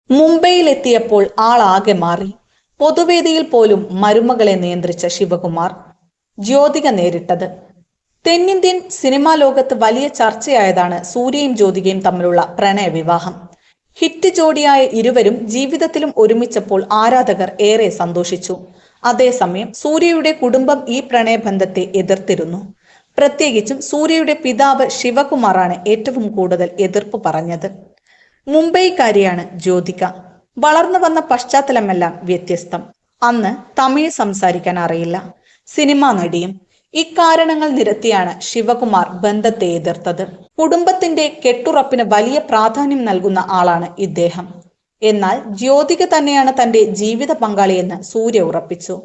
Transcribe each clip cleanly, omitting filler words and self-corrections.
മുംബൈയിലെത്തിയപ്പോൾ ആളാകെ മാറി. പൊതുവേദിയിൽ പോലും മരുമകളെ നിയന്ത്രിച്ച ശിവകുമാർ. ജ്യോതിക നേരിട്ടത്. തെന്നിന്ത്യൻ സിനിമാ ലോകത്ത് വലിയ ചർച്ചയായതാണ് സൂര്യയും ജ്യോതികയും തമ്മിലുള്ള പ്രണയവിവാഹം. ഹിറ്റ് ജോഡിയായ ഇരുവരും ജീവിതത്തിലും ഒരുമിച്ചപ്പോൾ ആരാധകർ ഏറെ സന്തോഷിച്ചു. അതേസമയം സൂര്യയുടെ കുടുംബം ഈ പ്രണയബന്ധത്തെ എതിർത്തിരുന്നു. പ്രത്യേകിച്ചും സൂര്യയുടെ പിതാവ് ശിവകുമാറാണ് ഏറ്റവും കൂടുതൽ എതിർപ്പ് പറഞ്ഞത്. മുംബൈക്കാരിയാണ് ജ്യോതിക. വളർന്നു വന്ന പശ്ചാത്തലമെല്ലാം വ്യത്യസ്തം. അന്ന് തമിഴ് സംസാരിക്കാൻ അറിയില്ല. സിനിമാ നടിയും. ഇക്കാരണങ്ങൾ നിരത്തിയാണ് ശിവകുമാർ ബന്ധത്തെ എതിർത്തത്. കുടുംബത്തിന്റെ കെട്ടുറപ്പിന് വലിയ പ്രാധാന്യം നൽകുന്ന ആളാണ് ഇദ്ദേഹം. എന്നാൽ ജ്യോതിക തന്നെയാണ് തന്റെ ജീവിത പങ്കാളിയെന്ന് സൂര്യ ഉറപ്പിച്ചു.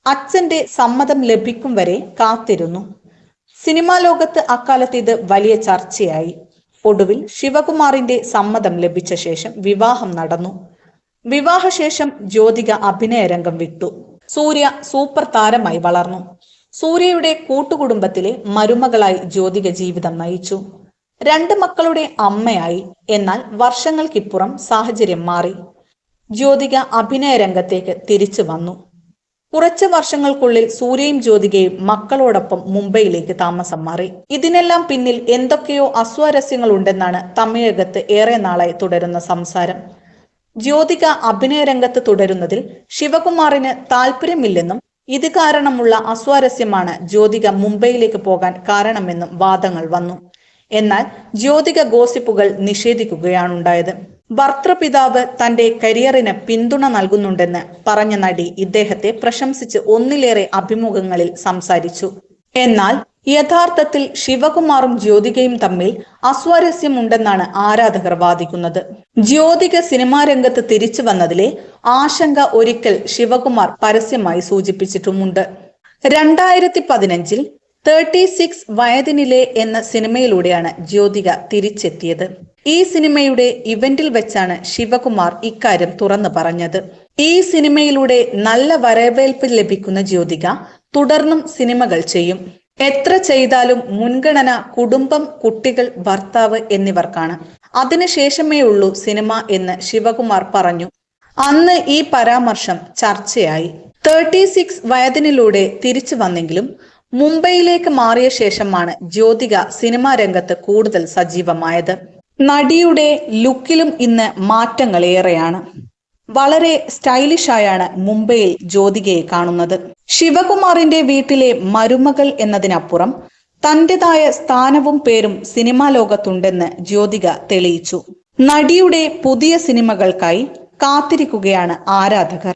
അച്ഛന്റെ സമ്മതം ലഭിക്കും വരെ കാത്തിരുന്നു. സിനിമാ ലോകത്ത് അക്കാലത്ത് ഇത് വലിയ ചർച്ചയായി. ഒടുവിൽ ശിവകുമാറിന്റെ സമ്മതം ലഭിച്ച ശേഷം വിവാഹം നടന്നു. വിവാഹശേഷം ജ്യോതിക അഭിനയ രംഗം വിട്ടു. സൂര്യ സൂപ്പർ താരമായി വളർന്നു. സൂര്യയുടെ കൂട്ടുകുടുംബത്തിലെ മരുമകളായി ജ്യോതിക ജീവിതം നയിച്ചു. 2 മക്കളുടെ അമ്മയായി. എന്നാൽ വർഷങ്ങൾക്കിപ്പുറം സാഹചര്യം മാറി. ജ്യോതിക അഭിനയ രംഗത്തേക്ക് തിരിച്ചു വന്നു. കുറച്ച് വർഷങ്ങൾക്കുള്ളിൽ സൂര്യയും ജ്യോതികയും മക്കളോടൊപ്പം മുംബൈയിലേക്ക് താമസം മാറി. ഇതിനെല്ലാം പിന്നിൽ എന്തൊക്കെയോ അസ്വാരസ്യങ്ങൾ ഉണ്ടെന്നാണ് തമിഴകത്ത് ഏറെ നാളായി തുടരുന്ന സംസാരം. ജ്യോതിക അഭിനയ രംഗത്ത് തുടരുന്നതിൽ ശിവകുമാറിന് താല്പര്യമില്ലെന്നും ഇത് കാരണമുള്ള അസ്വാരസ്യമാണ് ജ്യോതിക മുംബൈയിലേക്ക് പോകാൻ കാരണമെന്നും വാദങ്ങൾ വന്നു. എന്നാൽ ജ്യോതിക ഗോസിപ്പുകൾ നിഷേധിക്കുകയാണുണ്ടായത്. ഭർത്തൃപിതാവ് തന്റെ കരിയറിന് പിന്തുണ നൽകുന്നുണ്ടെന്ന് പറഞ്ഞ നടി ഇദ്ദേഹത്തെ പ്രശംസിച്ച് ഒന്നിലേറെ അഭിമുഖങ്ങളിൽ സംസാരിച്ചു. എന്നാൽ യഥാർത്ഥത്തിൽ ശിവകുമാറും ജ്യോതികയും തമ്മിൽ അസ്വാരസ്യമുണ്ടെന്നാണ് ആരാധകർ വാദിക്കുന്നത്. ജ്യോതിക സിനിമാ രംഗത്ത് തിരിച്ചു വന്നതിലെ ആശങ്ക ഒരിക്കൽ ശിവകുമാർ പരസ്യമായി സൂചിപ്പിച്ചിട്ടുമുണ്ട്. 2015 36 വയതിനിലെ എന്ന സിനിമയിലൂടെയാണ് ജ്യോതിക തിരിച്ചെത്തിയത്. ഈ സിനിമയുടെ ഇവന്റിൽ വെച്ചാണ് ശിവകുമാർ ഇക്കാര്യം തുറന്നു പറഞ്ഞത്. ഈ സിനിമയിലൂടെ നല്ല വരവേൽപ്പ് ലഭിക്കുന്ന ജ്യോതിക തുടർന്നും സിനിമകൾ ചെയ്യും. എത്ര ചെയ്താലും മുൻഗണന കുടുംബം, കുട്ടികൾ, ഭർത്താവ് എന്നിവർക്കാണ്. അതിനുശേഷമേ ഉള്ളൂ സിനിമ എന്ന് ശിവകുമാർ പറഞ്ഞു. അന്ന് ഈ പരാമർശം ചർച്ചയായി. 36 വയതിനിലൂടെ തിരിച്ചു വന്നെങ്കിലും മുംബൈയിലേക്ക് മാറിയ ശേഷമാണ് ജ്യോതിക സിനിമാ രംഗത്ത് കൂടുതൽ സജീവമായത്. നടിയുടെ ലുക്കിലും ഇന്ന് മാറ്റങ്ങളേറെയാണ്. വളരെ സ്റ്റൈലിഷായാണ് മുംബൈയിൽ ജ്യോതികയെ കാണുന്നത്. ശിവകുമാറിന്റെ വീട്ടിലെ മരുമകൾ എന്നതിനപ്പുറം തന്റേതായ സ്ഥാനവും പേരും സിനിമാ ലോകത്തുണ്ടെന്ന് ജ്യോതിക തെളിയിച്ചു. നടിയുടെ പുതിയ സിനിമകൾക്കായി കാത്തിരിക്കുകയാണ് ആരാധകർ.